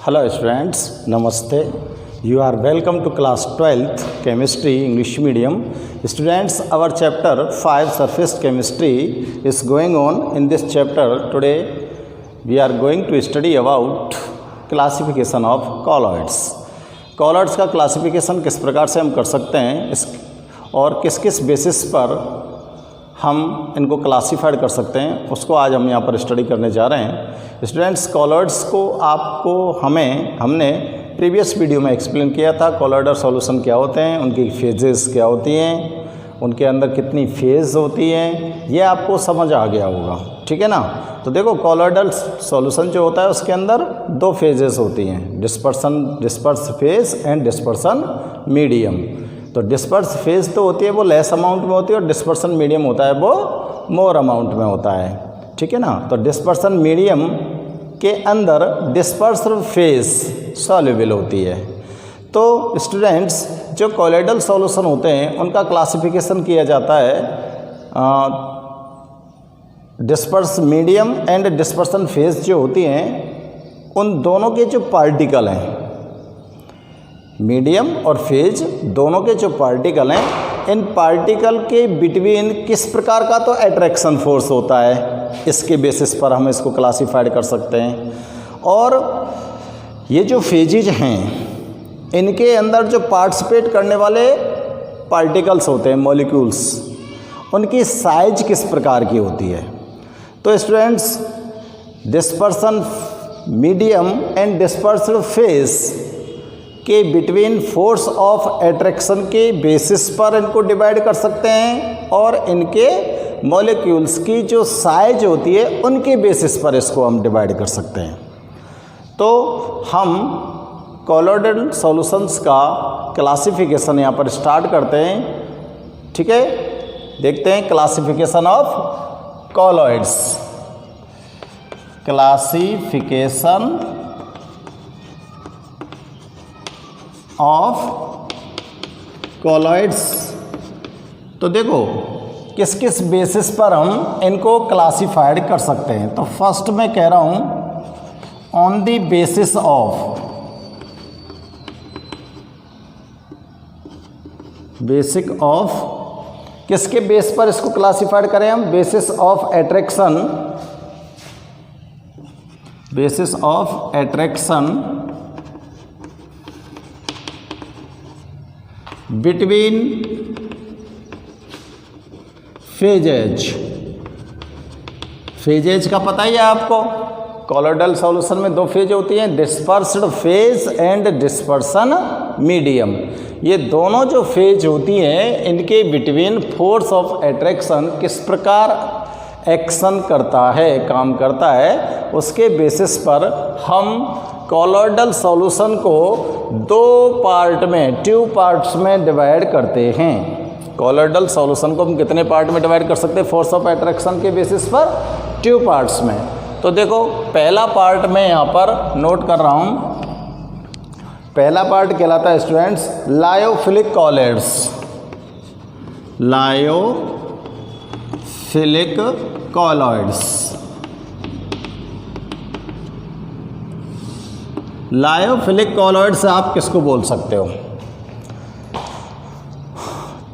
Hello students, Namaste. You are welcome to class 12th Chemistry English Medium. Students, our chapter 5 Surface Chemistry is going on. In this chapter today we are going to study about classification of colloids. Colloids का classification किस प्रकार से हम कर सकते हैं इस और किस किस बेसिस पर हम इनको क्लासीफाइड कर सकते हैं उसको आज हम यहाँ पर स्टडी करने जा रहे हैं। स्टूडेंट्स, कॉलॉइड्स को हमने प्रीवियस वीडियो में एक्सप्लेन किया था। कॉलॉइडल सॉल्यूशन क्या होते हैं, उनकी फेजेस क्या होती हैं, उनके अंदर कितनी फेज होती हैं, ये आपको समझ आ गया होगा, ठीक है ना। तो देखो, कॉलॉइडल सॉल्यूशन जो होता है उसके अंदर दो फेजेस होती हैं, disperse phase and dispersion medium. तो डिस्पर्स फेज तो होती है वो लेस अमाउंट में होती है और डिस्पर्सन मीडियम होता है वो मोर अमाउंट में होता है, ठीक है ना। तो डिस्पर्सन मीडियम के अंदर डिस्पर्स्ड फेज सॉल्युबल होती है। तो स्टूडेंट्स, जो कॉलॉइडल सॉल्यूशन होते हैं उनका क्लासिफिकेशन किया जाता है disperse medium and dispersion phase जो होती हैं उन दोनों के जो पार्टिकल हैं, मीडियम और फेज दोनों के जो पार्टिकल हैं, इन पार्टिकल के बिटवीन किस प्रकार का तो अट्रैक्शन फोर्स होता है, इसके बेसिस पर हम इसको क्लासिफाइड कर सकते हैं। और ये जो फेजेज हैं इनके अंदर जो पार्टिसिपेट करने वाले पार्टिकल्स होते हैं, मॉलिक्यूल्स, उनकी साइज किस प्रकार की होती है। तो students, dispersion medium and dispersed phase के बिटवीन फोर्स ऑफ एट्रैक्शन के बेसिस पर इनको डिवाइड कर सकते हैं और इनके मॉलिक्यूल्स की जो साइज होती है उनके बेसिस पर इसको हम डिवाइड कर सकते हैं। तो हम कॉलॉइडल सॉल्यूशंस का क्लासिफिकेशन यहाँ पर स्टार्ट करते हैं, ठीक है। देखते हैं classification of colloids. Classification of colloids. तो देखो किस किस बेसिस पर हम इनको क्लासिफाइड कर सकते हैं। तो फर्स्ट मैं कह रहा हूं ऑन द बेसिस ऑफ किसके बेस पर इसको क्लासिफाइड करें हम, basis of attraction between phases का पता ही है आपको। कॉलॉइडल सॉल्यूशन में दो फेज होती हैं, dispersed phase and dispersion medium. ये दोनों जो फेज होती हैं इनके बिटवीन फोर्स ऑफ एट्रैक्शन किस प्रकार एक्शन करता है, काम करता है, उसके बेसिस पर हम कॉलॉइडल सॉल्यूशन को दो पार्ट में, टू पार्ट्स में डिवाइड करते हैं। कॉलॉइडल सॉल्यूशन को हम कितने पार्ट में डिवाइड कर सकते हैं फोर्स ऑफ एट्रैक्शन के बेसिस पर, टू पार्ट्स में। तो देखो, पहला पार्ट मैं यहाँ पर नोट कर रहा हूँ। पहला पार्ट कहलाता है students lyophilic colloids. Lyophilic colloids. Lyophilic colloids आप किसको बोल सकते हो।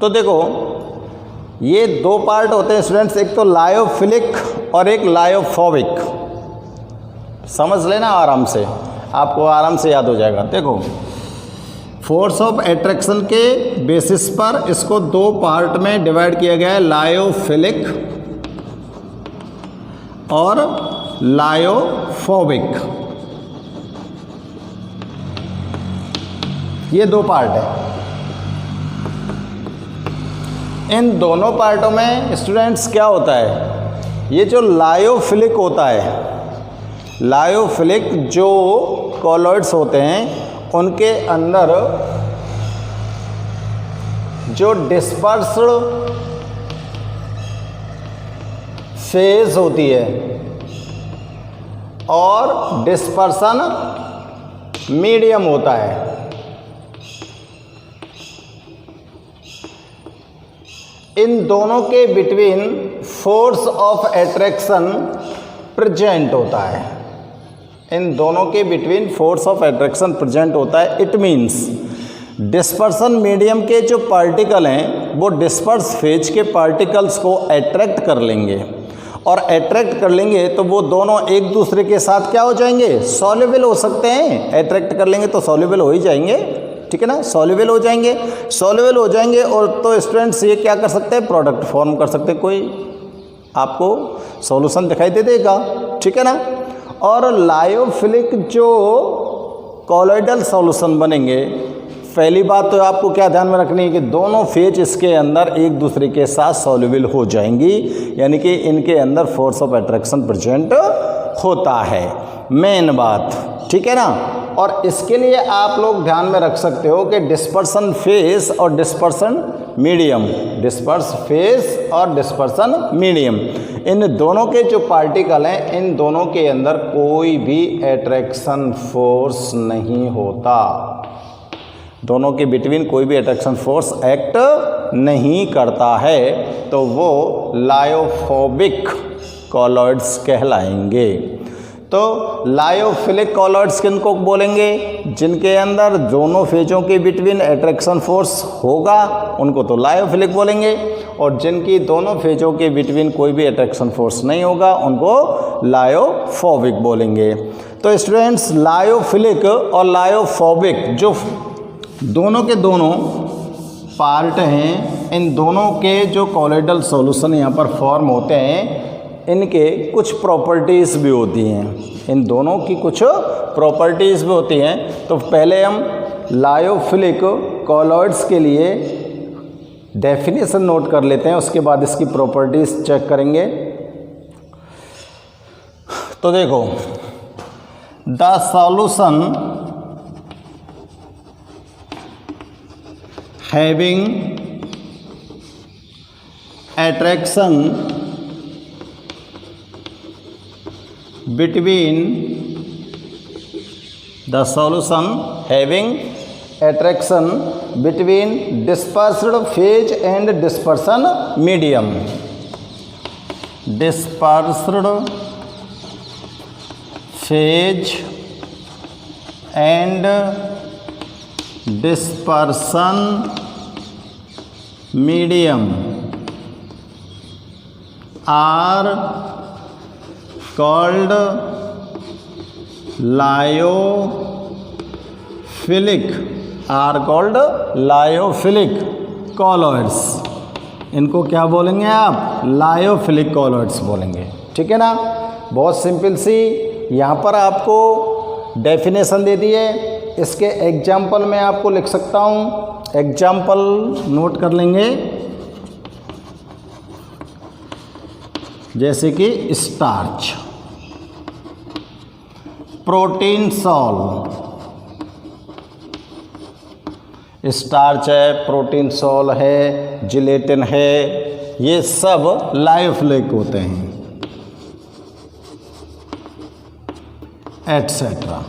तो देखो, ये दो पार्ट होते हैं स्टूडेंट्स, एक तो लायोफिलिक और एक लायोफोबिक। समझ लेना आराम से, आपको आराम से याद हो जाएगा। देखो, फोर्स ऑफ एट्रैक्शन के बेसिस पर इसको दो पार्ट में डिवाइड किया गया है, लायोफिलिक और लायोफोबिक। ये दो पार्ट है। इन दोनों पार्टों में स्टूडेंट्स क्या होता है, ये जो लायोफिलिक होता है, लायोफिलिक जो कॉलॉइड्स होते हैं उनके अंदर जो डिस्पर्स्ड फेज होती है और डिस्पर्सन मीडियम होता है। इन दोनों के between force of attraction present होता है। इन दोनों के between force of attraction present होता है। इट मीन्स डिस्पर्सन मीडियम के जो पार्टिकल हैं वो डिस्पर्स फेज के पार्टिकल्स को अट्रैक्ट कर लेंगे, और अट्रैक्ट कर लेंगे तो वो दोनों एक दूसरे के साथ क्या हो जाएंगे, सॉल्युबल हो सकते हैं। अट्रैक्ट कर लेंगे तो सॉल्युबल हो ही जाएंगे, ठीक है ना, सॉल्युबल हो जाएंगे, सॉल्युबल हो जाएंगे। और तो स्टूडेंट्स ये क्या कर सकते हैं, प्रोडक्ट फॉर्म कर सकते हैं, कोई आपको सॉल्यूशन दिखाई दे देगा, ठीक है ना। और लायोफिलिक जो कॉलॉइडल सॉल्यूशन बनेंगे, पहली बात तो आपको क्या ध्यान में रखनी है कि दोनों फेज इसके अंदर एक दूसरे के साथ सॉल्युबल हो जाएंगी, यानी कि इनके अंदर फोर्स ऑफ अट्रैक्शन प्रेजेंट होता है, मेन बात, ठीक है ना। और इसके लिए आप लोग ध्यान में रख सकते हो कि डिस्पर्सन फेज और डिस्पर्सन मीडियम, डिस्पर्स फेज और डिस्पर्सन मीडियम, इन दोनों के जो पार्टिकल हैं इन दोनों के अंदर कोई भी अट्रैक्शन फोर्स नहीं होता, दोनों के बिटवीन कोई भी अट्रैक्शन फोर्स एक्ट नहीं करता है, तो वो लायोफोबिक कॉलॉइड्स कहलाएंगे। तो लायोफिलिक कॉलॉइड्स किनको बोलेंगे, जिनके अंदर दोनों फेजों के बिटवीन अट्रैक्शन फोर्स होगा उनको तो लायोफिलिक बोलेंगे, और जिनकी दोनों फेजों के बिटवीन कोई भी अट्रैक्शन फोर्स नहीं होगा उनको लायोफोबिक बोलेंगे। तो स्टूडेंट्स लायोफिलिक और लायोफोबिक जो दोनों के दोनों पार्ट हैं, इन दोनों के जो कॉलॉइडल सॉल्यूशन यहाँ पर फॉर्म होते हैं इनके कुछ प्रॉपर्टीज़ भी होती हैं, इन दोनों की कुछ प्रॉपर्टीज़ भी होती हैं। तो पहले हम लायोफिलिक कॉलॉइड्स के लिए डेफिनेशन नोट कर लेते हैं, उसके बाद इसकी प्रॉपर्टीज़ चेक करेंगे। तो देखो, the solution having attraction between the solution having attraction between dispersed phase and dispersion medium, dispersed phase and dispersion medium are called lyophilic, are called lyophilic colloids. इनको क्या बोलेंगे आप, लायोफिलिक कॉलॉइड्स बोलेंगे, ठीक है ना। बहुत सिंपल सी यहाँ पर आपको डेफिनेशन दे दी है, इसके एग्जाम्पल मैं आपको लिख सकता हूँ, एग्जाम्पल नोट कर लेंगे, जैसे कि स्टार्च, प्रोटीन सॉल, स्टार्च है, प्रोटीन सॉल है, जिलेटिन है, ये सब लायोफिलिक होते हैं, एटसेट्रा,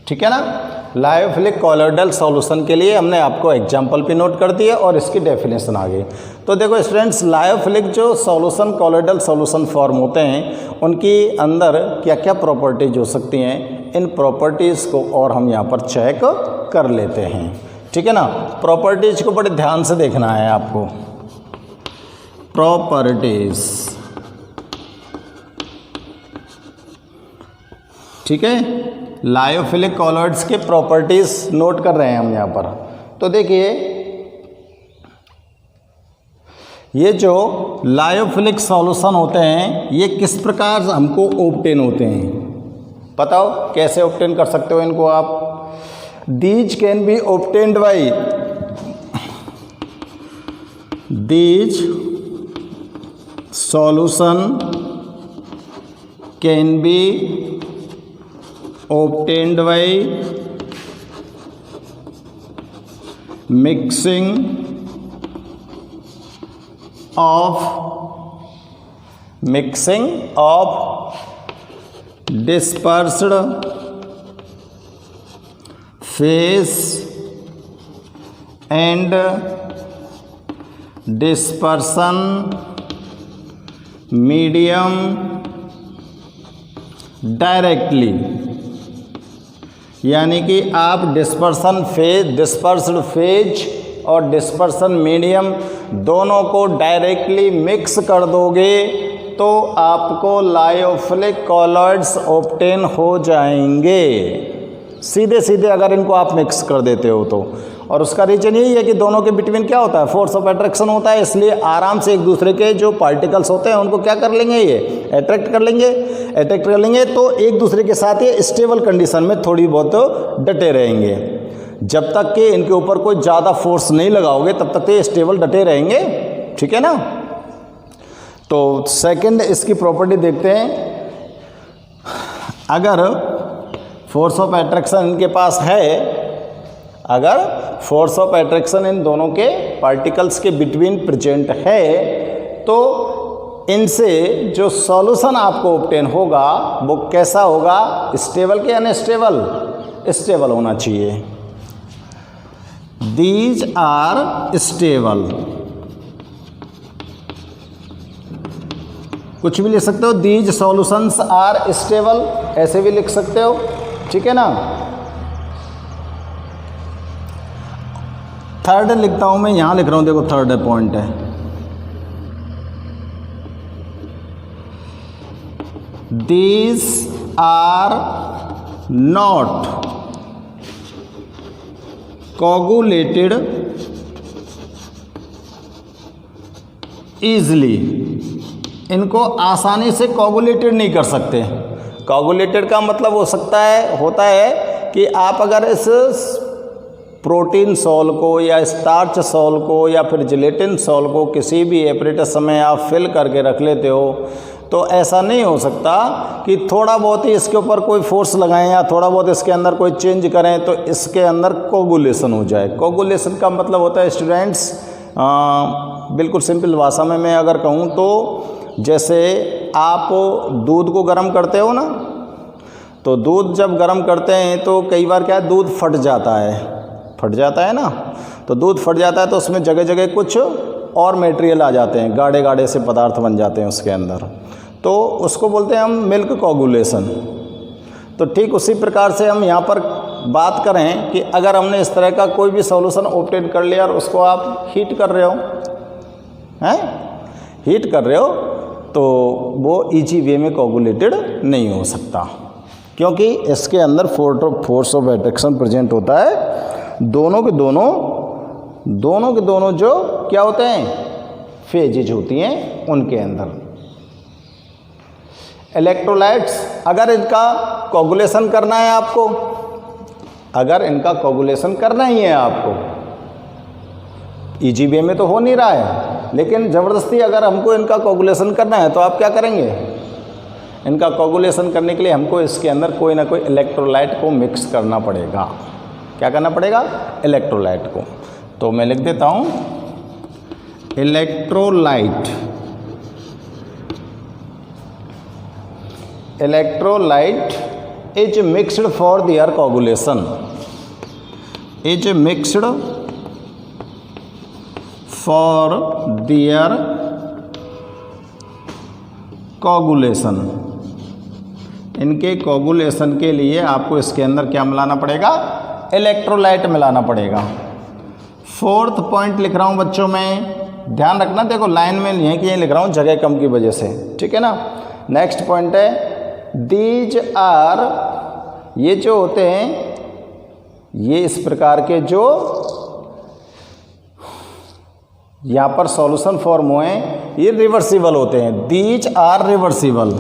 ठीक है ना। लायोफिलिक कॉलॉइडल सॉल्यूशन के लिए हमने आपको एग्जाम्पल भी नोट कर दिया और इसकी डेफिनेशन आ गई। तो देखो स्टूडेंट्स, लायोफिलिक जो सॉल्यूशन कॉलॉइडल सॉल्यूशन फॉर्म होते हैं उनकी अंदर क्या क्या प्रॉपर्टीज हो सकती हैं, इन प्रॉपर्टीज़ को और हम यहाँ पर चेक कर लेते हैं, ठीक है ना। प्रॉपर्टीज को बड़े ध्यान से देखना है आपको। प्रॉपर्टीज, ठीक है, लायोफिलिक कॉलॉइड्स के प्रॉपर्टीज नोट कर रहे हैं हम यहाँ पर। तो देखिए, ये जो लायोफिलिक सॉल्यूशन होते हैं ये किस प्रकार हमको ऑब्टेन होते हैं, बताओ कैसे ऑब्टेन कर सकते हो इनको आप। These can be obtained by, these solution can be obtained by mixing of dispersed phase and dispersion medium directly यानी कि आप डिस्पर्स्ड फेज और डिस्पर्सन मीडियम दोनों को डायरेक्टली मिक्स कर दोगे तो आपको लायोफिलिक कॉलॉइड्स ऑब्टेन हो जाएंगे, सीधे सीधे अगर इनको आप मिक्स कर देते हो तो। और उसका रीजन यही है कि दोनों के बिटवीन क्या होता है, फोर्स ऑफ अट्रैक्शन होता है, इसलिए आराम से एक दूसरे के जो पार्टिकल्स होते हैं उनको क्या कर लेंगे, ये अट्रैक्ट कर लेंगे तो एक दूसरे के साथ ये स्टेबल कंडीशन में थोड़ी बहुत डटे रहेंगे। जब तक कि इनके ऊपर कोई ज़्यादा फोर्स नहीं लगाओगे तब तक ये स्टेबल डटे रहेंगे, ठीक है ना। तो सेकंड इसकी प्रॉपर्टी देखते हैं। अगर फोर्स ऑफ अट्रैक्शन इनके पास है, अगर फोर्स ऑफ अट्रैक्शन इन दोनों के पार्टिकल्स के बिटवीन प्रेजेंट है तो इनसे जो सॉल्यूशन आपको ऑब्टेन होगा वो कैसा होगा, स्टेबल के अनस्टेबल, स्टेबल होना चाहिए। दीज आर स्टेबल, कुछ भी लिख सकते हो, दीज सॉल्यूशंस आर स्टेबल, ऐसे भी लिख सकते हो, ठीक है ना। थर्ड लिखता हूं मैं, यहां लिख रहा हूं, देखो थर्ड पॉइंट है, these are not coagulated easily, इनको आसानी से कोगुलेटेड नहीं कर सकते। कोगुलेटेड का मतलब होता है कि आप अगर इस प्रोटीन सॉल को या स्टार्च सॉल को या फिर जिलेटिन सॉल को किसी भी एपरेटस में आप फिल करके रख लेते हो तो ऐसा नहीं हो सकता कि थोड़ा बहुत ही इसके ऊपर कोई फोर्स लगाएं या थोड़ा बहुत इसके अंदर कोई चेंज करें तो इसके अंदर कोगुलेशन हो जाए। कोगुलेशन का मतलब होता है स्टूडेंट्स, बिल्कुल सिंपल भाषा में मैं अगर कहूँ तो जैसे आप दूध को गर्म करते हो ना, तो दूध जब गर्म करते हैं तो कई बार क्या है, दूध फट जाता है ना, तो दूध फट जाता है तो उसमें जगह जगह कुछ और मटेरियल आ जाते हैं, गाढ़े गाढ़े से पदार्थ बन जाते हैं उसके अंदर, तो उसको बोलते हैं हम मिल्क कोगुलेशन। तो ठीक उसी प्रकार से हम यहाँ पर बात करें कि अगर हमने इस तरह का कोई भी सॉल्यूशन ऑब्टेन कर लिया और उसको आप हीट कर रहे हो तो वो इजी वे में कोगुलेटेड नहीं हो सकता, क्योंकि इसके अंदर फोर्स ऑफ अट्रैक्शन प्रेजेंट होता है। दोनों के दोनों जो क्या होते हैं, फेजेज होती हैं उनके अंदर। इलेक्ट्रोलाइट्स, अगर इनका कोगुलेशन करना है आपको, इजी वे में तो हो नहीं रहा है, लेकिन ज़बरदस्ती अगर हमको इनका कोगुलेशन करना है तो आप क्या करेंगे, इनका कोगुलेशन करने के लिए हमको इसके अंदर कोई ना कोई इलेक्ट्रोलाइट को मिक्स करना पड़ेगा। क्या करना पड़ेगा, इलेक्ट्रोलाइट को। तो मैं लिख देता हूँ, electrolyte is mixed for their coagulation, for their coagulation. इनके कोगुलेशन के लिए आपको इसके अंदर क्या मिलाना पड़ेगा, इलेक्ट्रोलाइट मिलाना पड़ेगा। फोर्थ पॉइंट लिख रहा हूँ बच्चों, में ध्यान रखना, देखो लाइन में नहीं है कि ये लिख रहा हूँ जगह कम की वजह से, ठीक है ना। नेक्स्ट पॉइंट है, दीज आर, ये जो होते हैं ये इस प्रकार के जो यहाँ पर सॉल्यूशन फॉर्म हुए हैं ये रिवर्सिबल होते हैं। दीज आर रिवर्सिबल,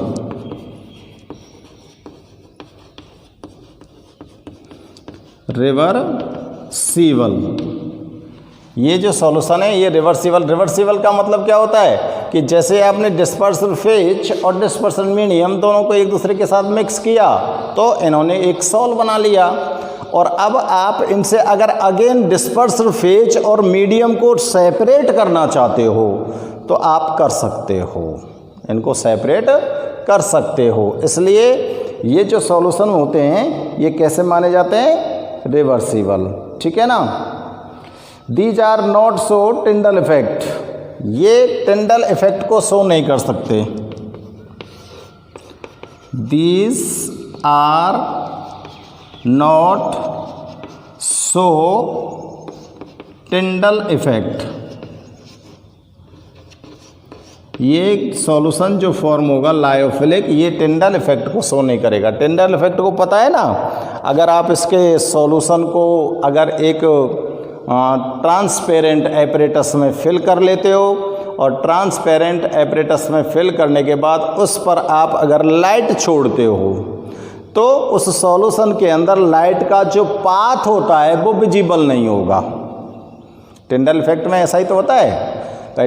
ये जो सॉल्यूशन है ये रिवर्सिबल का मतलब क्या होता है कि जैसे आपने डिस्पर्सल फेज और डिस्पर्सल मीडियम दोनों को एक दूसरे के साथ मिक्स किया तो इन्होंने एक सॉल बना लिया, और अब आप इनसे अगर अगेन डिस्पर्सल फेज और मीडियम को सेपरेट करना चाहते हो तो आप कर सकते हो, इनको सेपरेट कर सकते हो। इसलिए ये जो सॉल्यूशन होते हैं ये कैसे माने जाते हैं, रिवर्सिबल, ठीक है ना। These are not show Tyndall effect, ये टिंडल इफेक्ट को शो नहीं कर सकते। These are not show Tyndall effect. ये सॉल्यूशन जो फॉर्म होगा लायोफिलिक, ये टिंडल इफेक्ट को शो नहीं करेगा। टिंडल इफेक्ट को पता है ना, अगर आप इसके सॉल्यूशन को अगर एक ट्रांसपेरेंट एपरेटस में फिल कर लेते हो और ट्रांसपेरेंट एपरेटस में फिल करने के बाद उस पर आप अगर लाइट छोड़ते हो तो उस सॉल्यूशन के अंदर लाइट का जो पाथ होता है वो विजिबल नहीं होगा। टिंडल इफेक्ट में ऐसा ही तो होता है।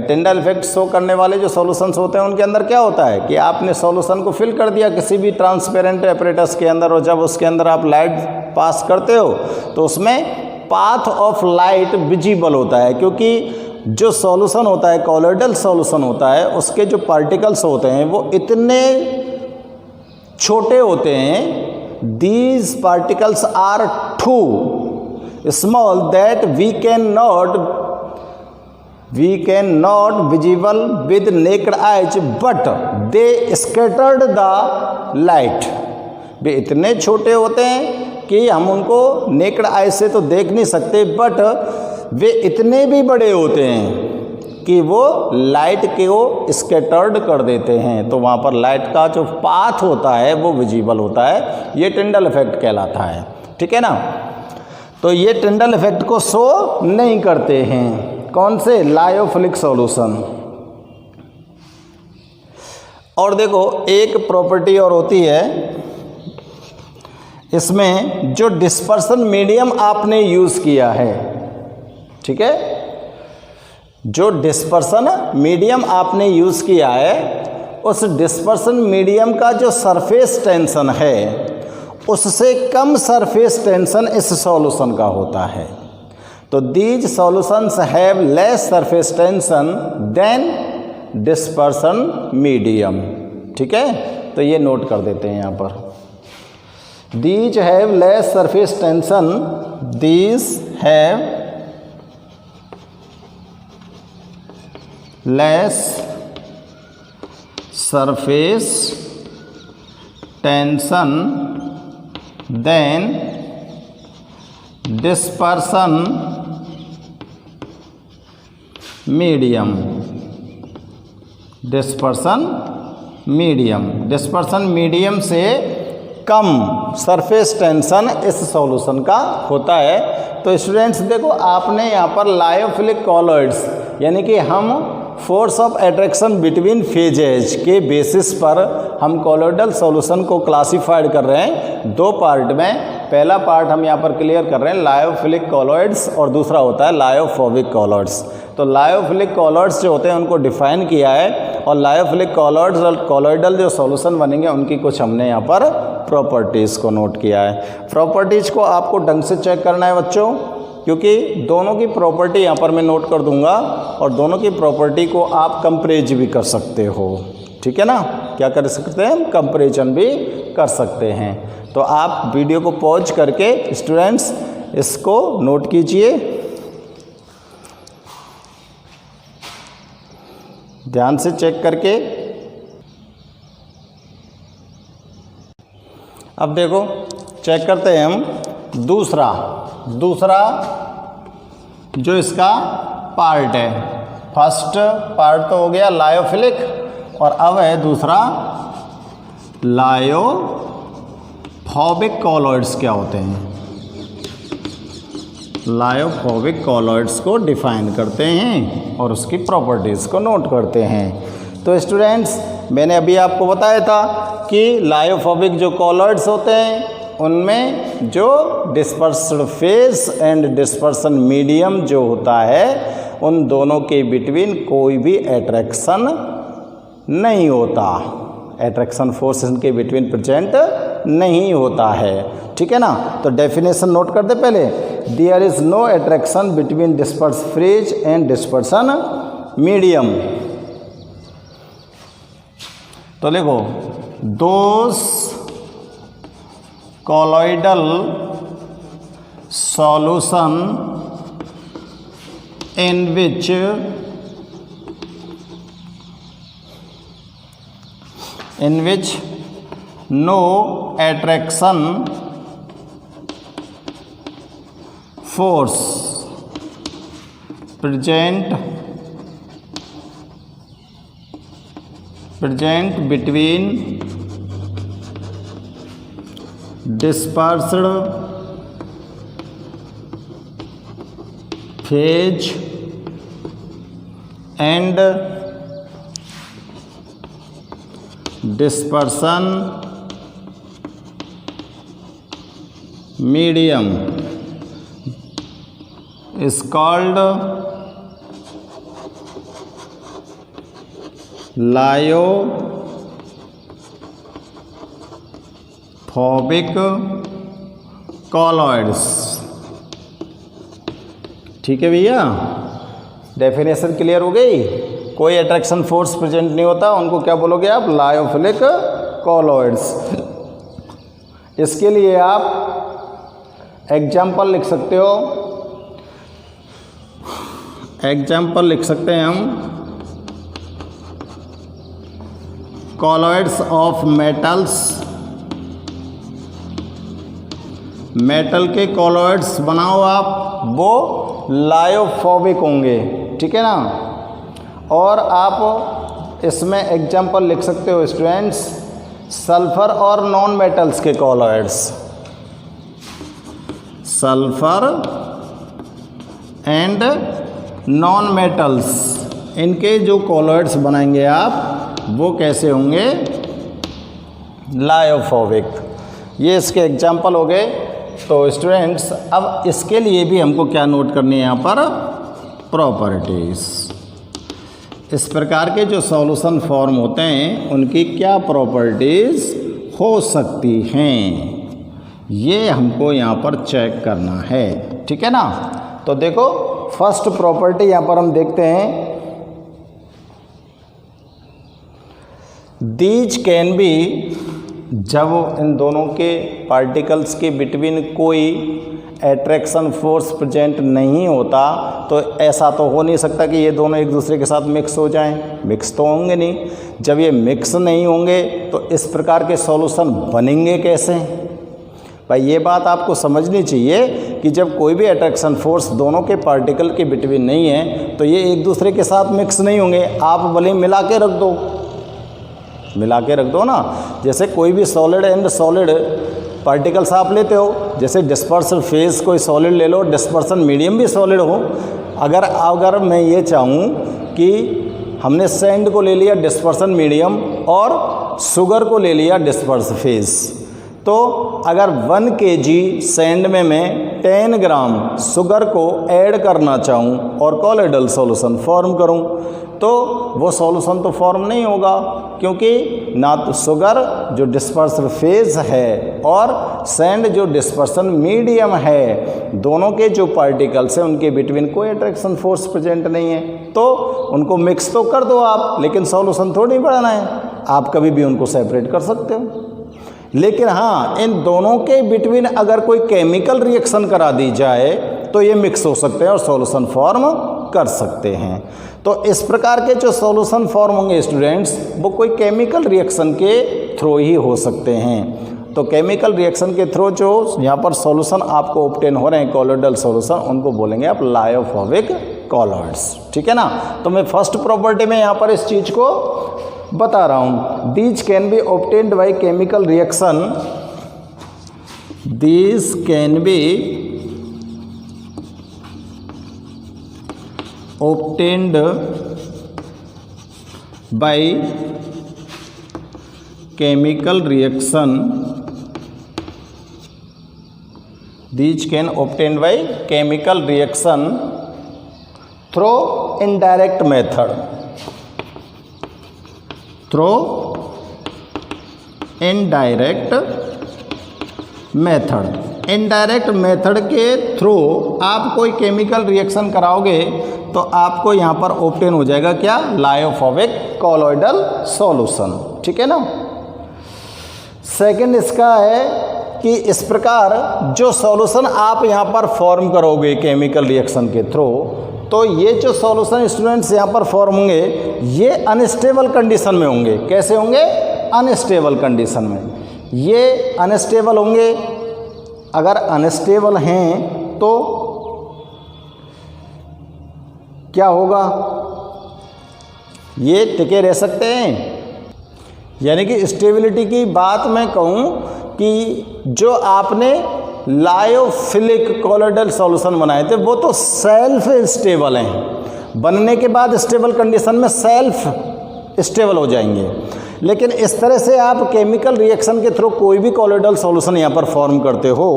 टिंडल इफेक्ट शो करने वाले जो सॉल्यूशंस होते हैं उनके अंदर क्या होता है कि आपने सॉल्यूशन को फिल कर दिया किसी भी ट्रांसपेरेंट एपरेटस के अंदर, और जब उसके अंदर आप लाइट पास करते हो तो उसमें पाथ ऑफ लाइट विजिबल होता है, क्योंकि जो सॉल्यूशन होता है कॉलोइडल सॉल्यूशन होता है उसके जो पार्टिकल्स होते हैं वो इतने छोटे होते हैं, these particles are too small that we can not visible with naked eyes but they scattered the light. वे इतने छोटे होते हैं कि हम उनको नेक्ड आइज से तो देख नहीं सकते, बट वे इतने भी बड़े होते हैं कि वो लाइट को स्कैटर्ड कर देते हैं। तो वहाँ पर लाइट का जो पाथ होता है वो विजिबल होता है, ये टिंडल इफेक्ट कहलाता है। ठीक है ना। तो ये टिंडल इफेक्ट को शो नहीं करते हैं। कौन से? Lyophilic solution. और देखो एक प्रॉपर्टी और होती है इसमें, जो डिस्पर्सन मीडियम आपने यूज़ किया है, ठीक है, जो डिस्पर्सन मीडियम आपने यूज़ किया है उस डिस्पर्सन मीडियम का जो सरफेस टेंशन है उससे कम सरफेस टेंशन इस सॉल्यूशन का होता है। तो these solutions have less surface tension than dispersion medium. ठीक है, तो ये नोट कर देते हैं यहाँ पर। These have less surface tension, these have less surface tension than dispersion medium. Dispersion medium से कम सरफेस टेंशन इस सॉल्यूशन का होता है। तो स्टूडेंट्स देखो, आपने यहाँ पर लायोफिलिक कॉलॉइड्स यानी कि हम force of attraction between phases के बेसिस पर हम कॉलॉइडल सॉल्यूशन को क्लासिफाइड कर रहे हैं दो पार्ट में। पहला पार्ट हम यहाँ पर क्लियर कर रहे हैं लायोफिलिक कॉलॉइड्स, और दूसरा होता है लायोफोबिक कॉलॉइड्स। तो लायोफिलिक कॉलॉइड्स जो होते हैं उनको डिफाइन किया है, और लायोफिलिक कॉलॉइड्स और कॉलॉइडल जो सॉल्यूशन बनेंगे उनकी कुछ हमने यहाँ पर प्रॉपर्टीज़ को नोट किया है। प्रॉपर्टीज़ को आपको ढंग से चेक करना है बच्चों, क्योंकि दोनों की प्रॉपर्टी यहाँ पर मैं नोट कर दूंगा और दोनों की प्रॉपर्टी को आप कंपेरिज भी कर सकते हो। ठीक है ना, क्या कर सकते हैं? कंपेरिजन भी कर सकते हैं। तो आप वीडियो को पॉज करके स्टूडेंट्स इसको नोट कीजिए, ध्यान से चेक करके। अब देखो चेक करते हैं हम दूसरा जो इसका पार्ट है। फर्स्ट पार्ट तो हो गया लायोफिलिक, और अब है दूसरा लायोफोबिक कॉलॉइड्स क्या होते हैं। लायोफोबिक कॉलॉइड्स को डिफाइन करते हैं और उसकी प्रॉपर्टीज़ को नोट करते हैं। तो स्टूडेंट्स, मैंने अभी आपको बताया था कि लायोफोबिक जो कॉलॉइड्स होते हैं उनमें जो dispersed phase and dispersion medium जो होता है उन दोनों के बिटवीन कोई भी एट्रैक्शन नहीं होता, एट्रैक्शन फोर्स इनके बिटवीन प्रेजेंट नहीं होता है। ठीक है ना। तो डेफिनेशन नोट कर दे पहले, there is no attraction between disperse phase and dispersion medium. तो देखो, दोस colloidal solution in which no attraction force present between dispersed phase and dispersion medium is called lyophobic colloids। ठीक है भैया, डेफिनेशन क्लियर हो गई। कोई अट्रैक्शन फोर्स प्रेजेंट नहीं होता, उनको क्या बोलोगे आप? Lyophilic colloids. इसके लिए आप एग्जाम्पल लिख सकते हो। एग्जाम्पल लिख सकते हैं हम, कॉलॉइड्स ऑफ मेटल्स। मेटल के कॉलॉइड्स बनाओ आप, वो लायोफोबिक होंगे, ठीक है ना। और आप इसमें एग्जाम्पल लिख सकते हो स्टूडेंट्स, सल्फर और नॉन मेटल्स के colloids. Sulphur and non metals, इनके जो कॉलॉइड्स बनाएंगे आप, वो कैसे होंगे? लायोफोबिक। ये इसके एग्जाम्पल हो गए। तो स्टूडेंट्स, अब इसके लिए भी हमको क्या नोट करनी है यहाँ पर? प्रॉपर्टीज़। इस प्रकार के जो सॉल्यूशन फॉर्म होते हैं, उनकी क्या प्रॉपर्टीज़ हो सकती हैं, ये हमको यहाँ पर चेक करना है, ठीक है ना। तो देखो, फर्स्ट प्रॉपर्टी यहाँ पर हम देखते हैं, दीज कैन बी, जब इन दोनों के पार्टिकल्स के बिटवीन कोई एट्रैक्शन फोर्स प्रेजेंट नहीं होता, तो ऐसा तो हो नहीं सकता कि ये दोनों एक दूसरे के साथ मिक्स हो जाएं। मिक्स तो होंगे नहीं। जब ये मिक्स नहीं होंगे तो इस प्रकार के सॉल्यूशन बनेंगे कैसे? भाई ये बात आपको समझनी चाहिए कि जब कोई भी अट्रैक्शन फोर्स दोनों के पार्टिकल के बिटवीन नहीं है, तो ये एक दूसरे के साथ मिक्स नहीं होंगे। आप भले मिला के रख दो, मिला के रख दो ना। जैसे कोई भी सॉलिड एंड सॉलिड पार्टिकल्स आप लेते हो, जैसे डिस्पर्सन फेज कोई सॉलिड ले लो, डिस्पर्सन मीडियम भी सॉलिड हो। अगर मैं ये चाहूँ कि हमने सैंड को ले लिया डिस्पर्सन मीडियम और शुगर को ले लिया डिस्पर्स फेज, तो अगर 1 kg सैंड में मैं 10 ग्राम शुगर को ऐड करना चाहूँ और कॉलोइडल सॉल्यूशन फॉर्म करूँ, तो वो सॉल्यूशन तो फॉर्म नहीं होगा, क्योंकि ना तो शुगर जो डिस्पर्सन फेज है और सैंड जो डिस्पर्सन मीडियम है, दोनों के जो पार्टिकल्स हैं उनके बिटवीन कोई अट्रैक्शन फोर्स प्रेजेंट नहीं है। तो उनको मिक्स तो कर दो आप, लेकिन सॉल्यूशन थोड़ी बढ़ाना है। आप कभी भी उनको सेपरेट कर सकते हो। लेकिन हाँ, इन दोनों के बिटवीन अगर कोई केमिकल रिएक्शन करा दी जाए तो ये मिक्स हो सकते हैं और सॉल्यूशन फॉर्म कर सकते हैं। तो इस प्रकार के जो सॉल्यूशन फॉर्म होंगे स्टूडेंट्स, वो कोई केमिकल रिएक्शन के थ्रू ही हो सकते हैं। तो केमिकल रिएक्शन के थ्रू जो यहाँ पर सॉल्यूशन आपको ऑब्टेन हो रहे हैं, कॉलोइडल सॉल्यूशन, उनको बोलेंगे आप लायोफोबिक कॉलॉइड्स, ठीक है ना। तो मैं फर्स्ट प्रॉपर्टी में यहाँ पर इस चीज़ को बता रहा हूँ, these can be obtained by chemical reaction, these can be obtained by chemical reaction, these can obtained by chemical reaction through indirect method, through indirect method। Indirect method के थ्रू आप कोई केमिकल रिएक्शन कराओगे तो आपको यहाँ पर obtain हो जाएगा क्या? लायोफोबिक कॉलोइडल सॉल्यूशन, ठीक है ना। सेकंड इसका है कि इस प्रकार जो सॉल्यूशन आप यहाँ पर फॉर्म करोगे केमिकल रिएक्शन के थ्रू, तो ये जो सॉल्यूशन स्टूडेंट्स यहाँ पर फॉर्म होंगे, ये अनस्टेबल कंडीशन में होंगे। कैसे होंगे? अनस्टेबल कंडीशन में। ये अनस्टेबल होंगे। अगर अनस्टेबल हैं तो क्या होगा, ये टिके रह सकते हैं। यानी कि स्टेबिलिटी की बात मैं कहूँ कि जो आपने लायोफिलिक कॉलोइडल सॉल्यूशन बनाए थे वो तो सेल्फ स्टेबल हैं, बनने के बाद स्टेबल कंडीशन में सेल्फ स्टेबल हो जाएंगे। लेकिन इस तरह से आप केमिकल रिएक्शन के थ्रू कोई भी कॉलोइडल सॉल्यूशन यहाँ पर फॉर्म करते हो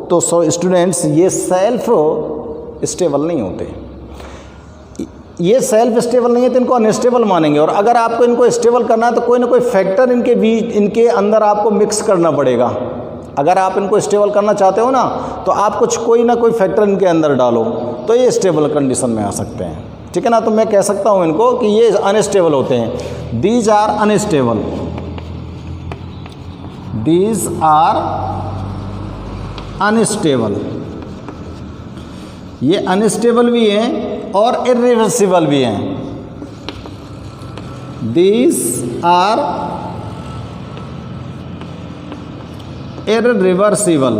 तो स्टूडेंट्स ये सेल्फ स्टेबल नहीं होते। ये सेल्फ स्टेबल नहीं है तो इनको अनस्टेबल मानेंगे। और अगर आपको इनको स्टेबल करना है तो कोई ना कोई फैक्टर इनके बीच, इनके अंदर आपको मिक्स करना पड़ेगा। अगर आप इनको स्टेबल करना चाहते हो ना तो आप कुछ कोई ना कोई फैक्टर इनके अंदर डालो तो ये स्टेबल कंडीशन में आ सकते हैं, ठीक है ना। तो मैं कह सकता हूँ इनको कि ये अनस्टेबल होते हैं, these are unstable, these are unstable. ये अनस्टेबल भी हैं और इरिवर्सिबल भी हैं। These are irreversible.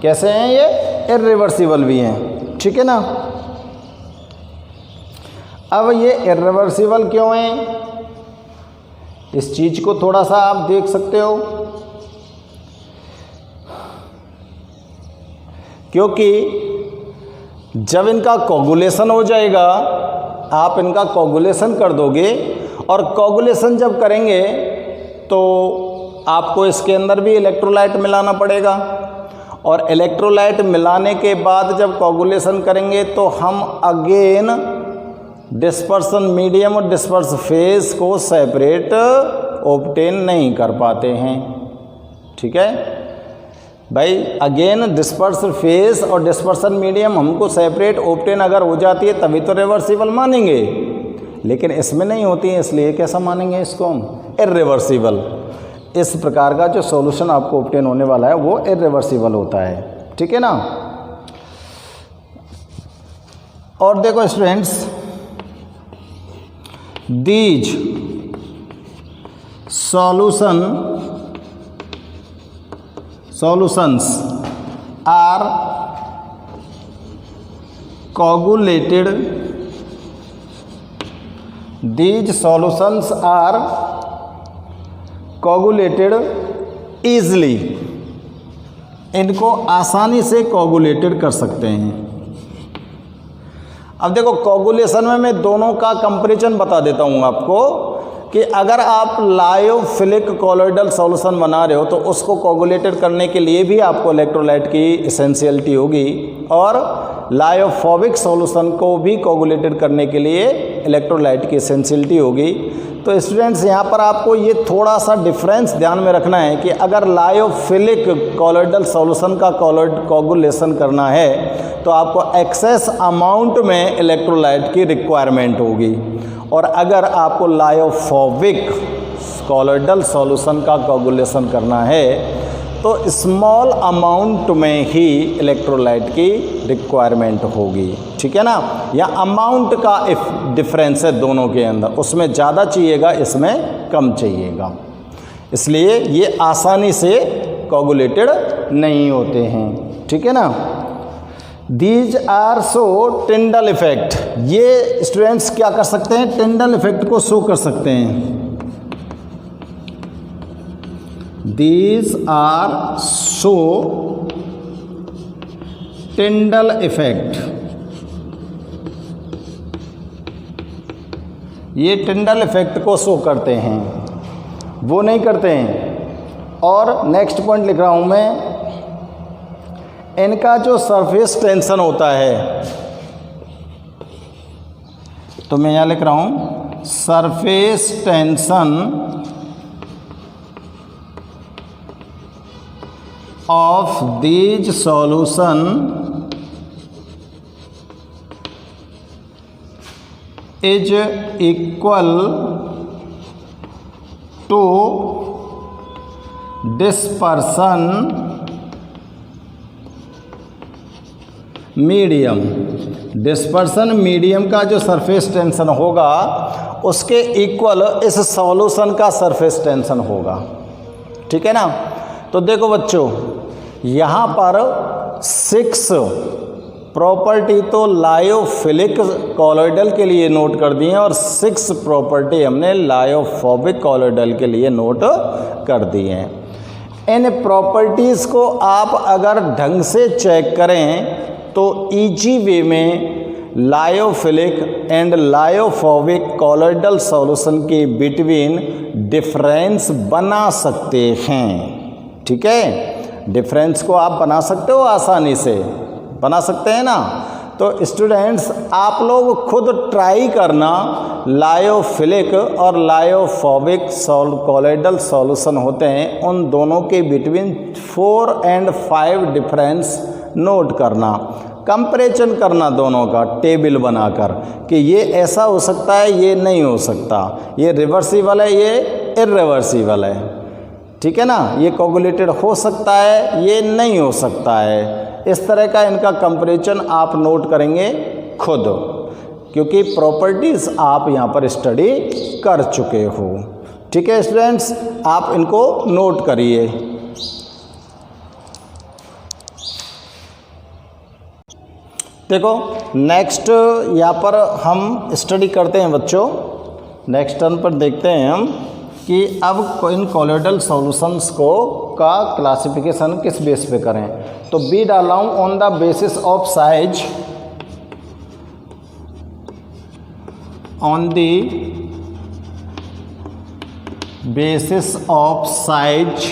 कैसे हैं ये, इरिवर्सिबल भी हैं, ठीक है ना। अब ये इरिवर्सिबल क्यों हैं, इस चीज को थोड़ा सा आप देख सकते हो। क्योंकि जब इनका कोगुलेशन हो जाएगा, आप इनका कोगुलेशन कर दोगे और कोगुलेशन जब करेंगे तो आपको इसके अंदर भी इलेक्ट्रोलाइट मिलाना पड़ेगा और इलेक्ट्रोलाइट मिलाने के बाद जब कोगुलेशन करेंगे तो हम अगेन डिस्पर्सन मीडियम और डिस्पर्स फेज को सेपरेट ऑब्टेन नहीं कर पाते हैं, ठीक है भाई। अगेन डिस्पर्स फेज और डिस्पर्सन मीडियम हमको सेपरेट ऑब्टेन अगर हो जाती है तभी तो रिवर्सिबल मानेंगे, लेकिन इसमें नहीं होती है, इसलिए कैसा मानेंगे इसको हम, इरिवर्सिबल। इस प्रकार का जो सॉल्यूशन आपको ऑब्टेन होने वाला है वो इरिवर्सिबल होता है, ठीक है ना। और देखो students, these solutions are coagulated. These solutions are coagulated easily. इनको आसानी से कोगुलेटेड कर सकते हैं। अब देखो कोगुलेशन में मैं दोनों का कंपैरिजन बता देता हूँ आपको कि अगर आप लायोफिलिक कॉलोइडल सॉल्यूशन बना रहे हो तो उसको कोगुलेटेड करने के लिए भी आपको इलेक्ट्रोलाइट की एसेंशियलिटी होगी और लायोफोबिक सॉल्यूशन को भी कोगुलेटेड करने के लिए इलेक्ट्रोलाइट की एसेंशियलिटी होगी। तो स्टूडेंट्स यहाँ पर आपको ये थोड़ा सा डिफरेंस ध्यान में रखना है कि अगर लायोफिलिक कॉलोइडल सॉल्यूशन का कोगुलेशन करना है तो आपको एक्सेस अमाउंट में इलेक्ट्रोलाइट की रिक्वायरमेंट होगी और अगर आपको लायोफोबिक कॉलोइडल सॉल्यूशन का कोगुलेशन करना है तो स्मॉल अमाउंट में ही इलेक्ट्रोलाइट की रिक्वायरमेंट होगी, ठीक है ना। या अमाउंट का डिफरेंस है दोनों के अंदर, उसमें ज़्यादा चाहिएगा, इसमें कम चाहिएगा, इसलिए ये आसानी से कोगुलेटेड नहीं होते हैं, ठीक है ना। These are show Tyndall effect. ये स्टूडेंट्स क्या कर सकते हैं, टिंडल इफेक्ट को शो कर सकते हैं। These are show Tyndall effect। ये टिंडल इफेक्ट को शो करते हैं, वो नहीं करते हैं। और नेक्स्ट पॉइंट लिख रहा हूं मैं, इनका जो सरफेस टेंशन होता है, तो मैं यहां लिख रहा हूं surface tension of these solution is equal to dispersion medium. Dispersion medium का जो सरफेस टेंशन होगा उसके इक्वल इस सॉल्यूशन का सरफेस टेंशन होगा, ठीक है ना। तो देखो बच्चों, यहाँ पर 6 प्रॉपर्टी तो लायोफिलिक कॉलॉइडल के लिए नोट कर दी है और 6 प्रॉपर्टी हमने लायोफोबिक कॉलॉइडल के लिए नोट कर दी हैं। इन प्रॉपर्टीज़ को आप अगर ढंग से चेक करें तो इजी वे में lyophilic and lyophobic colloidal solution के बिटवीन डिफरेंस बना सकते हैं। ठीक है, डिफरेंस को आप बना सकते हो, आसानी से बना सकते हैं ना। तो स्टूडेंट्स आप लोग खुद ट्राई करना, लायोफिलिक और लायोफोबिक कॉलॉइडल सॉल्यूशन होते हैं, उन दोनों के बिटवीन 4 और 5 डिफरेंस नोट करना, कंपैरिजन करना दोनों का टेबल बनाकर कि ये ऐसा हो सकता है, ये नहीं हो सकता, ये रिवर्सिबल है, ये इर्रिवर्सिबल है। ठीक है ना, ये कोगुलेटेड हो सकता है, ये नहीं हो सकता है। इस तरह का इनका कंपैरिजन आप नोट करेंगे खुद, क्योंकि प्रॉपर्टीज़ आप यहाँ पर स्टडी कर चुके हो। ठीक है स्टूडेंट्स, आप इनको नोट करिए। देखो नेक्स्ट यहाँ पर हम स्टडी करते हैं बच्चों, नेक्स्ट टर्न पर देखते हैं हम कि अब इन कॉलॉइडल सॉल्यूशंस को का क्लासिफिकेशन किस बेस पे करें। तो बी डाला हूँ on the basis of size, on the basis of size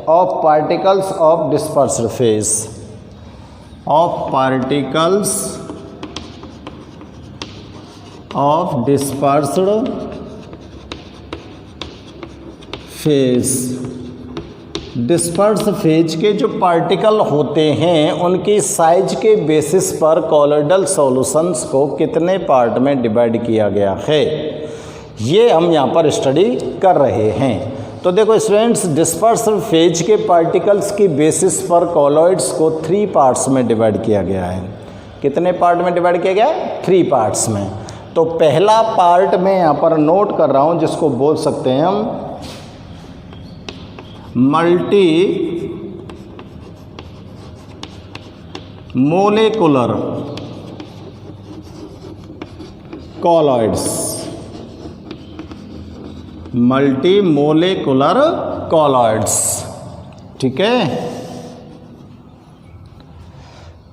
of particles of dispersed phase, of particles of dispersed phase। Disperse phase के जो पार्टिकल होते हैं उनकी साइज के बेसिस पर कॉलॉइडल सॉल्यूशंस को कितने पार्ट में डिवाइड किया गया है, ये हम यहाँ पर स्टडी कर रहे हैं। तो देखो स्टूडेंट्स, डिस्पर्सल फेज के पार्टिकल्स की बेसिस पर कॉलॉइड्स को 3 पार्ट्स में डिवाइड किया गया है। कितने पार्ट में डिवाइड किया गया है? 3 पार्ट्स में। तो पहला पार्ट मैं यहाँ पर नोट कर रहा हूँ, जिसको बोल सकते हैं हम multi molecular colloids, multi molecular colloids. ठीक है,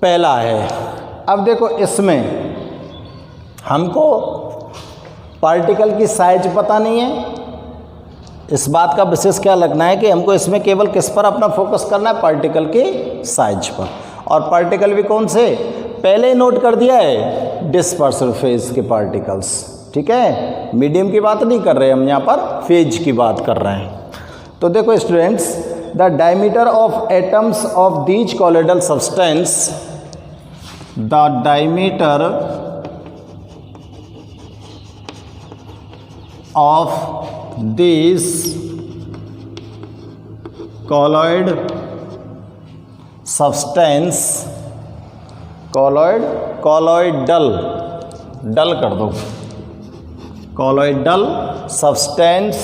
पहला है। अब देखो इसमें हमको पार्टिकल की साइज पता नहीं है, इस बात का विशेष ख्याल रखना है कि हमको इसमें केवल किस पर अपना फोकस करना है, पार्टिकल के साइज पर। और पार्टिकल भी कौन से, पहले नोट कर दिया है, डिस्पर्सल फेज के पार्टिकल्स। ठीक है, मीडियम की बात नहीं कर रहे हम यहाँ पर, फेज की बात कर रहे हैं। तो देखो students, the diameter of atoms of these colloidal substance, the diameter of this colloid substance, colloidal डल कर दो, colloidal substance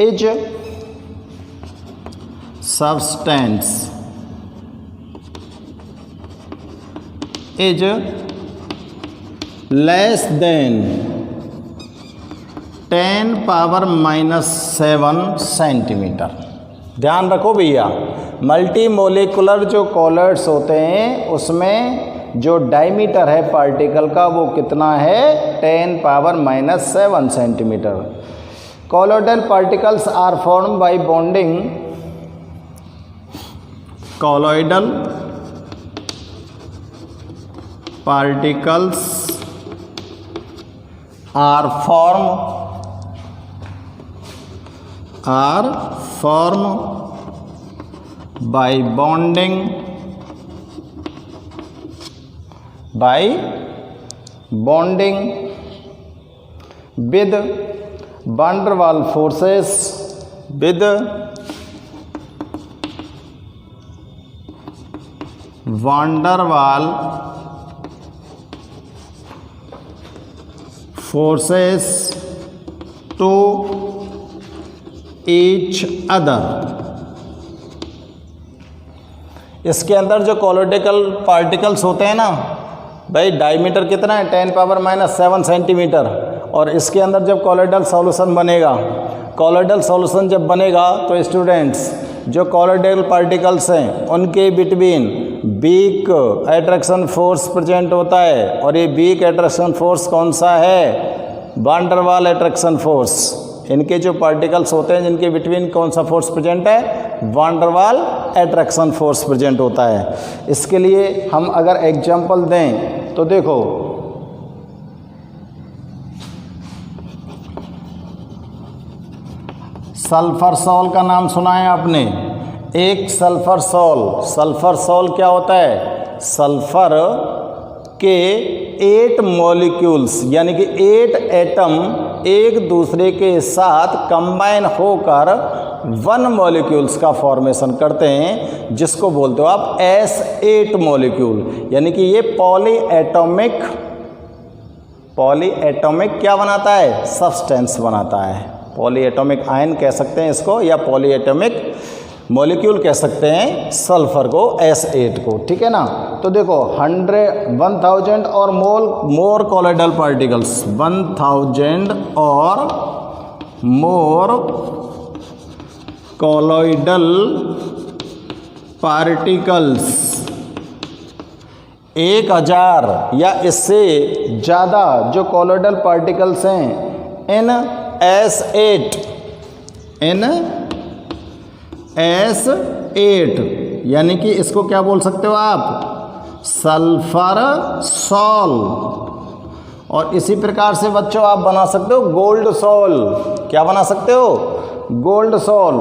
is less than 10⁻⁷ centimetre. ध्यान रखो भैया, मल्टी मोलिकुलर जो कॉलॉइड्स होते हैं उसमें जो डायमीटर है पार्टिकल का वो कितना है, 10⁻⁷ centimetre. Colloidal particles are form by bonding, colloidal particles are formed by bonding with van der Waals forces, with van der Waals forces to each other, इसके अंदर जो कोलोइडल पार्टिकल्स होते हैं ना भाई, डायमीटर कितना है 10⁻⁷ सेंटीमीटर, और इसके अंदर जब कोलोइडल सॉल्यूशन बनेगा, कोलोइडल सॉल्यूशन जब बनेगा तो स्टूडेंट्स जो कोलोइडल पार्टिकल्स हैं उनके between weak attraction force present होता है, और ये वीक अट्रैक्शन फोर्स कौन सा है? वान-डेर वाल अट्रैक्शन फोर्स। इनके जो पार्टिकल्स होते हैं जिनके बिटवीन कौन सा फोर्स प्रेजेंट है? वान-डेर वाल अट्रैक्शन फोर्स प्रेजेंट होता है। इसके लिए हम अगर एग्जांपल दें तो देखो, सल्फर सॉल का नाम सुना है आपने? एक सल्फर सॉल, सल्फर सॉल क्या होता है? सल्फर के 8 मॉलिक्यूल्स यानी कि 8 एटम एक दूसरे के साथ कंबाइन होकर 1 मॉलिक्यूल्स का फॉर्मेशन करते हैं, जिसको बोलते हो आप S8 मॉलिक्यूल, यानी कि ये पॉलीएटॉमिक क्या बनाता है? सब्सटेंस बनाता है। पॉलीएटॉमिक आयन कह सकते हैं इसको, या पॉलीएटॉमिक मॉलिक्यूल कह सकते हैं सल्फर को, S8 को, ठीक है ना। तो देखो 1000 और मोर कोलोइडल पार्टिकल्स, 1000 और मोर कोलोइडल पार्टिकल्स, 1000 या इससे ज़्यादा जो कोलोइडल पार्टिकल्स हैं इन S8 यानी कि इसको क्या बोल सकते हो आप? Sulphur sol. और इसी प्रकार से बच्चों आप बना सकते हो गोल्ड सॉल। क्या बना सकते हो? Gold sol.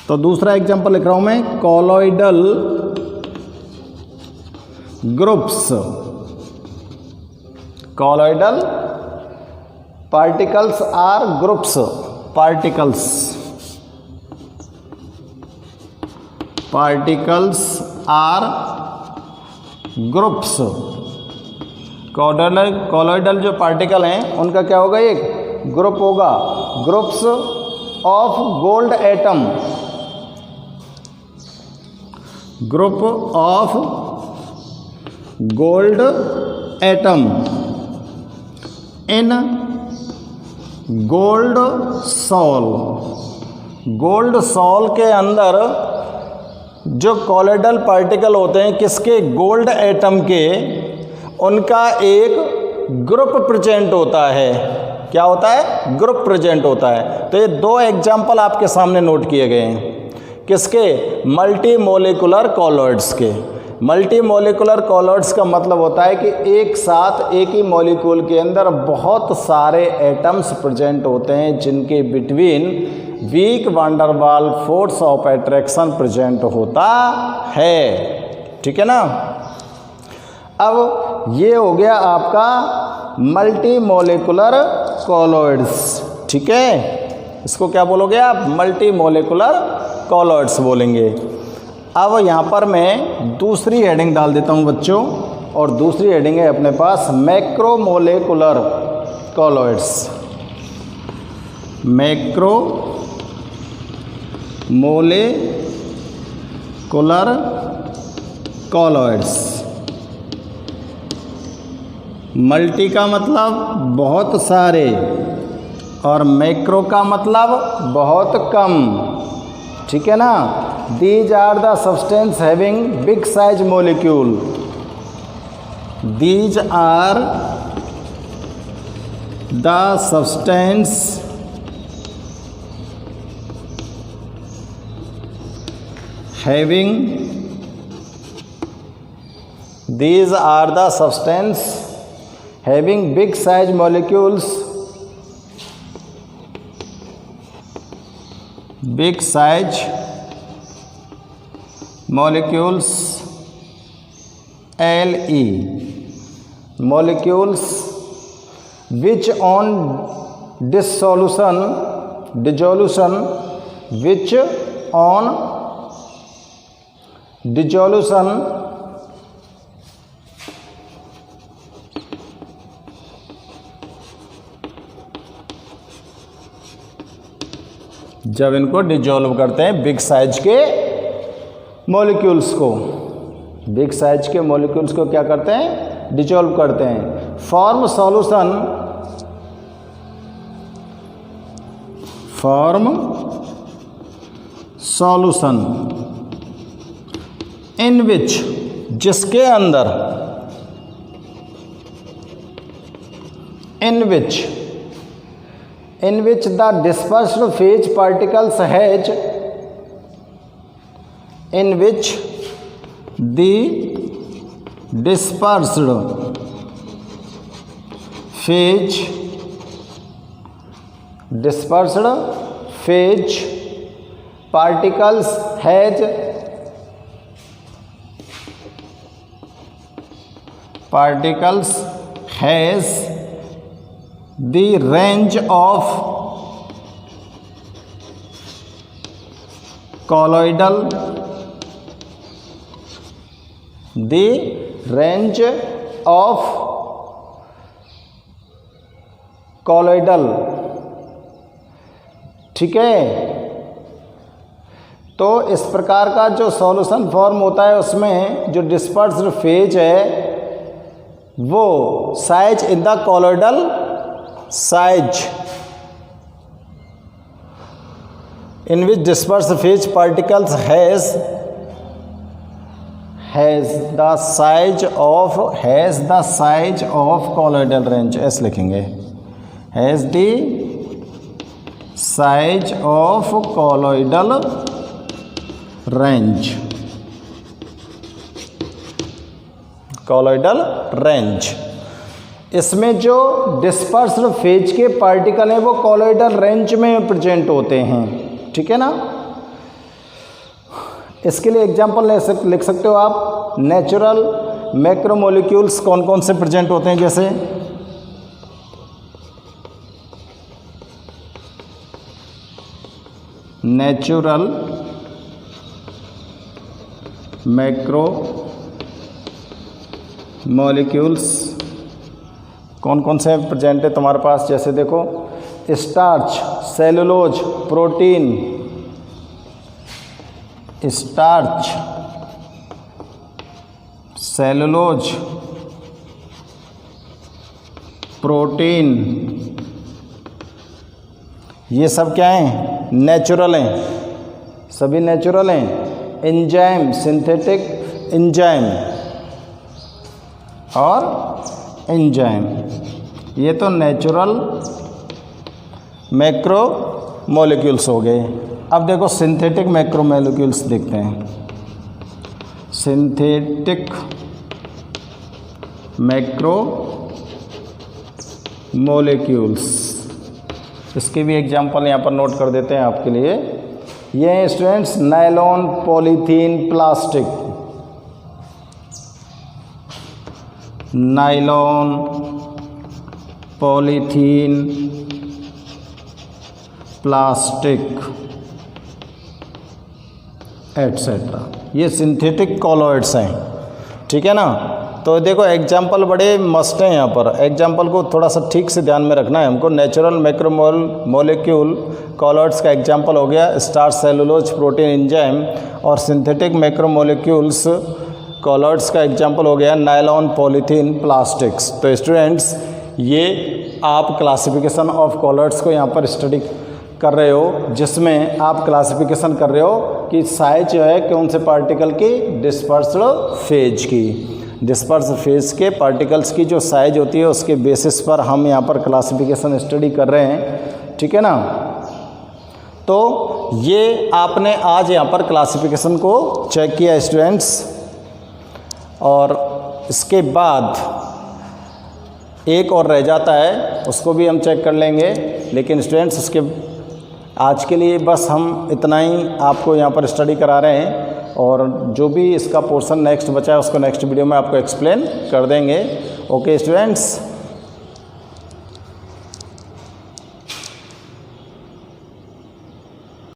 तो दूसरा एग्जांपल लिख रहा हूं मैं, colloidal groups. Colloidal particles are groups, particles are groups. Colloidal जो पार्टिकल हैं उनका क्या होगा? एक ग्रुप होगा, groups of gold atom, group of gold atom in gold sol. गोल्ड सॉल के अंदर जो कोलोइडल पार्टिकल होते हैं किसके? गोल्ड एटम के, उनका एक ग्रुप प्रेजेंट होता है। क्या होता है? ग्रुप प्रेजेंट होता है। तो ये 2 एग्जाम्पल आपके सामने नोट किए गए हैं, किसके? मल्टी मोलिकुलर कोलोइड्स के। मल्टी मोलिकुलर कोलोइड्स का मतलब होता है कि एक साथ एक ही मॉलिक्यूल के अंदर बहुत सारे एटम्स प्रेजेंट होते हैं जिनके बिटवीन वीक वान-डेर वाल फोर्स ऑफ अट्रैक्शन प्रेजेंट होता है, ठीक है ना। अब ये हो गया आपका मल्टी मोलिकुलर कोलोइड्स, ठीक है। इसको क्या बोलोगे आप? मल्टी मोलिकुलर कोलोइड्स बोलेंगे। अब यहाँ पर मैं दूसरी हेडिंग डाल देता हूँ बच्चों, और दूसरी हेडिंग है अपने पास macro molecular colloids. Macro molecular colloids. Multi का मतलब बहुत सारे, और मैक्रो का मतलब बहुत कम, ठीक है ना। These are the substance having big size molecule. These are the substance having, these are the substance having big size molecules, big size molecules, LE, molecules which on dissolution, which on dissolution जब इनको dissolve करते हैं big size के molecules को, big size के molecules को क्या करते हैं, डिसॉल्व करते हैं। फॉर्म सॉल्यूशन इन विच, जिसके अंदर, in which the dispersed phase particles has, in which the dispersed phase particles has the range of colloidal, the range of colloidal, ठीक है। तो इस प्रकार का जो सॉल्यूशन फॉर्म होता है उसमें जो डिस्पर्स्ड फेज है वो size in the colloidal size in which dispersed phase particles has the size of colloidal range, ऐसे लिखेंगे, has the size of colloidal range, इसमें जो डिस्पर्स्ड फेज के पार्टिकल हैं वो कॉलोइडल रेंज में प्रेजेंट होते हैं, ठीक है ना। इसके लिए एग्जाम्पल लिख सकते हो आप, नेचुरल मैक्रोमोलिक्यूल्स कौन कौन से प्रेजेंट होते हैं, जैसे नेचुरल मैक्रोमोलिक्यूल्स कौन कौन से प्रेजेंट है तुम्हारे पास, जैसे देखो starch, cellulose, protein, starch, cellulose, protein, ये सब क्या हैं, नेचुरल हैं, सभी नेचुरल हैं। एंजाइम, सिंथेटिक एंजाइम और एंजाइम, ये तो नेचुरल मैक्रो मॉलिक्यूल्स हो गए। अब देखो सिंथेटिक मैक्रोमोलिक्यूल्स देखते हैं। सिंथेटिक मैक्रोमोलिक्यूल्स, इसके भी एग्जांपल यहाँ पर नोट कर देते हैं आपके लिए। ये हैं students nylon, polythene, plastic. Nylon, polythene, plastic etcetera, ये सिंथेटिक कॉलोइड्स हैं, ठीक है ना। तो देखो एग्जाम्पल बड़े मस्ट हैं यहाँ पर, एग्जाम्पल को थोड़ा सा ठीक से ध्यान में रखना है हमको। नेचुरल मैक्रोमोलिक्यूल कॉलोइड्स का एग्जाम्पल हो गया स्टार्च, सेलुलोज, प्रोटीन, एंजाइम, और सिंथेटिक मैक्रोमोलिक्यूल्स कॉलोइड्स का एग्जाम्पल हो गया नायलॉन, पॉलीथीन, प्लास्टिक्स। तो स्टूडेंट्स ये आप क्लासिफिकेशन ऑफ कॉलोइड्स को यहाँ पर स्टडी कर रहे हो, जिसमें आप क्लासिफिकेशन कर रहे हो कि साइज जो है कौन से पार्टिकल की, डिस्पर्स्ड फेज की। डिस्पर्स्ड फेज के पार्टिकल्स की जो साइज होती है उसके बेसिस पर हम यहाँ पर क्लासिफिकेशन स्टडी कर रहे हैं, ठीक है ना। तो ये आपने आज यहाँ पर क्लासिफिकेशन को चेक किया स्टूडेंट्स, और इसके बाद एक और रह जाता है, उसको भी हम चेक कर लेंगे। लेकिन स्टूडेंट्स उसके आज के लिए बस हम इतना ही आपको यहाँ पर स्टडी करा रहे हैं, और जो भी इसका पोर्शन नेक्स्ट बचा है उसको नेक्स्ट वीडियो में आपको एक्सप्लेन कर देंगे। Okay students.